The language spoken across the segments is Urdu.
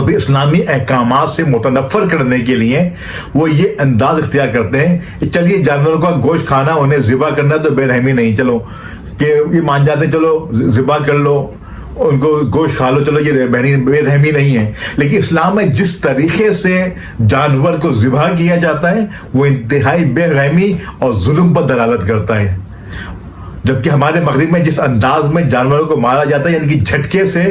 بھی اسلامی احکامات سے متنفر کرنے کے لیے وہ یہ انداز اختیار کرتے ہیں کہ چلیے جانوروں کا گوشت کھانا، انہیں ذبح کرنا تو بے رحمی نہیں، چلو کہ یہ مان جاتے ہیں چلو ذبح کر لو، ان کو گوشت کھا لو، چلو یہ بے رحمی نہیں ہے. لیکن اسلام میں جس طریقے سے جانور کو ذبح کیا جاتا ہے وہ انتہائی بے رحمی اور ظلم پر دلالت کرتا ہے. جبکہ ہمارے مغرب میں جس انداز میں جانوروں کو مارا جاتا ہے، یعنی کہ جھٹکے سے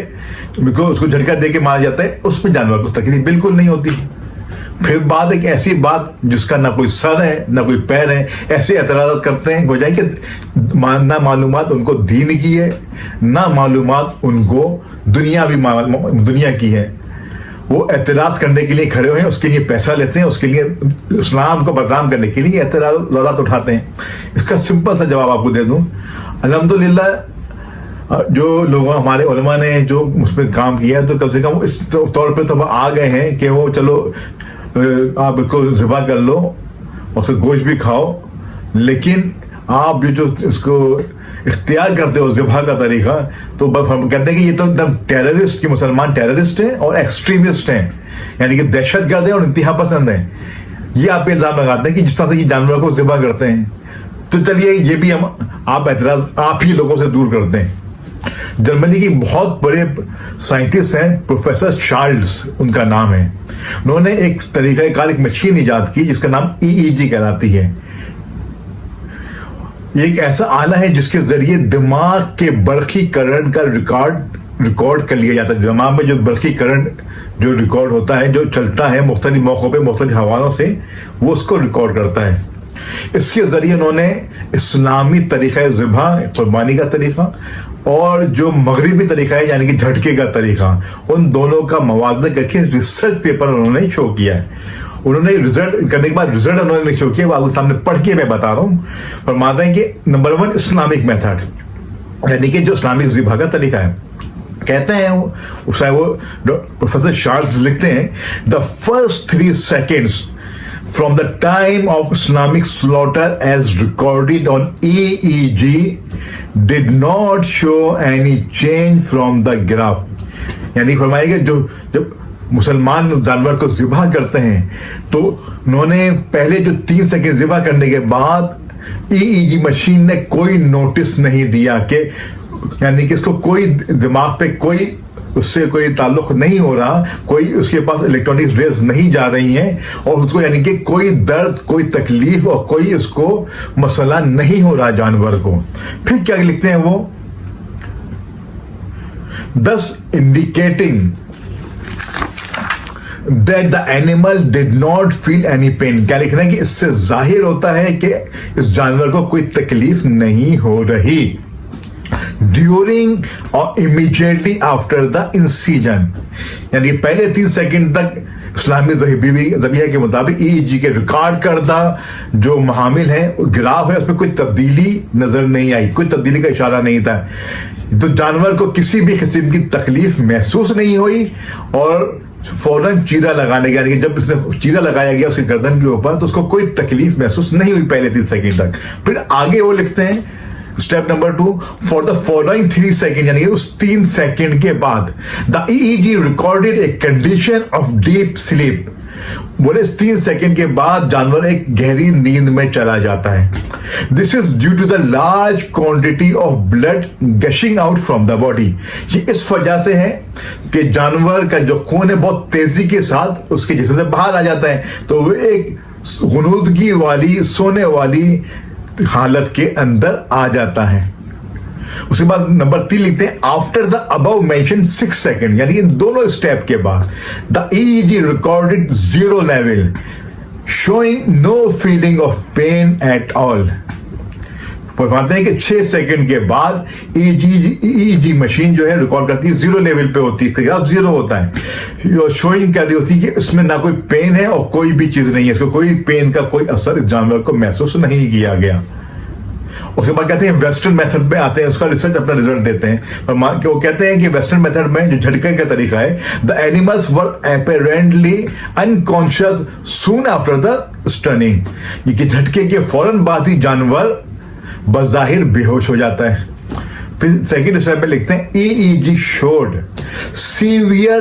اس کو جھٹکا دے کے مارا جاتا ہے، اس میں جانور کو تکلیف بالکل نہیں ہوتی. پھر بات ایک ایسی بات جس کا نہ کوئی سر ہے نہ کوئی پیر ہے، ایسے اعتراضات کرتے ہیں بجائے کہ نہ معلومات ان کو دین کی ہے نہ معلومات ان کو دنیا کی ہے. وہ اعتراض کرنے کے لیے کھڑے ہوئے ہیں، اس کے لیے پیسہ لیتے ہیں، اس کے لیے اسلام کو بدنام کرنے کے لیے اعتراضات اٹھاتے ہیں. اس کا سمپل سا جواب آپ کو دے دوں. الحمدللہ جو لوگ ہمارے علماء نے جو اس پہ کام کیا تو کم سے کم اس طور پہ تو آ گئے ہیں کہ وہ چلو آپ اس کو ذبح کر لو اور اسے گوشت بھی کھاؤ، لیکن آپ جو اس کو اختیار کرتے ہو ذبح کا طریقہ، تو ہم کہتے ہیں کہ یہ تو ایک دم ٹیررسٹ، کہ مسلمان ٹیررسٹ ہیں اور ایکسٹریمسٹ ہیں، یعنی کہ دہشت گرد ہیں اور انتہا پسند ہیں. یہ آپ پہ الزام لگاتے ہیں کہ جس طرح سے یہ جانوروں کو ذبح کرتے ہیں. تو چلیے یہ بھی ہم آپ اعتراض آپ ہی لوگوں سے دور کرتے ہیں. جرمنی کی بہت بڑے سائنٹسٹ ہیں، پروفیسر چارلز ان کا نام ہے. انہوں نے ایک طریقہ کار، ایک مشین ایجاد کی جس کا نام EEG کہلاتی ہے. یہ ایک ایسا آلہ ہے جس کے ذریعے دماغ کے برقی کرنٹ کا ریکارڈ کر لیا جاتا ہے. دماغ میں جو برقی کرنٹ جو ریکارڈ ہوتا ہے، جو چلتا ہے مختلف موقعوں پہ مختلف حوالوں سے، وہ اس کو ریکارڈ کرتا ہے. اس کے ذریعے انہوں نے اسلامی طریقہ ذبح، قربانی کا طریقہ، اور جو مغربی طریقہ ہے یعنی کہ جھٹکے کا طریقہ، ان دونوں کا موازنہ کر کے ریسرچ پیپر انہوں نے شو کیا ہے. انہوں نے رزلٹ کرنے کے بعد رزلٹ انہوں نے شو کیا، وہ آپ کے سامنے پڑھ کے میں بتا رہا ہوں. فرماتے ہیں کہ نمبر 1 اسلامک میتھڈ، یعنی کہ جو اسلامک ذبح کا طریقہ ہے. کہتے ہیں وہ پروفیسر چارلز لکھتے ہیں the first 3 seconds from the time of Islamic slaughter as recorded on EEG did not show any change from the graph. یعنی فرمائے کہ جب مسلمان جانور کو ذبح کرتے ہیں تو انہوں نے پہلے جو 3 سیکنڈ ذبح کرنے کے بعد EEG مشین نے کوئی نوٹس نہیں دیا کہ یعنی کہ اس کو کوئی دماغ پہ کوئی اس سے کوئی تعلق نہیں ہو رہا، کوئی اس کے پاس الیکٹرانک ریز نہیں جا رہی ہیں، اور اس کو یعنی کہ کوئی درد، کوئی تکلیف اور کوئی اس کو مسئلہ نہیں ہو رہا جانور کو. پھر کیا لکھتے ہیں وہ thus indicating that the animal did not feel any pain. کیا لکھنا ہے کہ اس سے ظاہر ہوتا ہے کہ اس جانور کو کوئی تکلیف نہیں ہو رہی during or immediately after the incision. یعنی پہلے 3 سیکنڈ تک اسلامی ذبیحہ کے مطابق EEG کے ریکارڈ کردہ جو محامل ہیں گراف ہے اس میں کوئی تبدیلی نظر نہیں آئی، کوئی تبدیلی کا اشارہ نہیں تھا. تو جانور کو کسی بھی قسم کی تکلیف محسوس نہیں ہوئی، اور فوراً چیرا لگانے گیا، جب اس نے چیرا لگایا گیا اس کی گردن کے اوپر تو اس کو کوئی تکلیف محسوس نہیں ہوئی پہلے 3 سیکنڈ تک. پھر آگے وہ لکھتے ہیں step number 2 for the following 3 seconds، یعنی اس 3 سیکنڈ کے بعد the EEG recorded a condition of deep sleep. بولے اس 3 سیکنڈ کے بعد جانور ایک گہری نیند میں چلا جاتا ہے. This is due to the large quantity of blood gushing out from the body. یہ اس وجہ سے ہے کہ جانور کا جو خون ہے بہت تیزی کے ساتھ اس کے جسم سے باہر آ جاتا ہے، تو وہ ایک غنودگی والی، سونے والی حالت کے اندر آ جاتا ہے. اس کے بعد نمبر 3 لکھتے ہیں after the above mention 6 seconds، یعنی ان دونوں اسٹیپ کے بعد the EEG recorded 0 level showing no feeling of pain at all. فرماتے ہیں کہ 6 سیکنڈ کے بعد EEG مشین جو ہے ریکارڈ کرتی ہے 0 لیول پہ ہوتی ہے، گراف 0 ہوتا ہے، شوئنگ کر رہی ہوتی ہے کہ اس میں نہ کوئی پین ہے اور کوئی بھی چیز نہیں ہے، اس کو کوئی پین کا کوئی اثر اس جانور کو محسوس نہیں کیا گیا. اس کے بعد کہتے ہیں ویسٹرن میتھڈ پہ آتے ہیں، اس کا ریسرچ اپنا رزلٹ دیتے ہیں. وہ کہتے ہیں کہ ویسٹرن میتھڈ میں جو جھٹکے کا طریقہ ہے the animals were apparently unconscious soon after the stunning, یہ کہ جھٹکے کے فوراً بعد ہی جانور بظاہر بے ہوش ہو جاتا ہے. پھر سیکنڈ اسٹیپ میں لکھتے ہیں EEG showed severe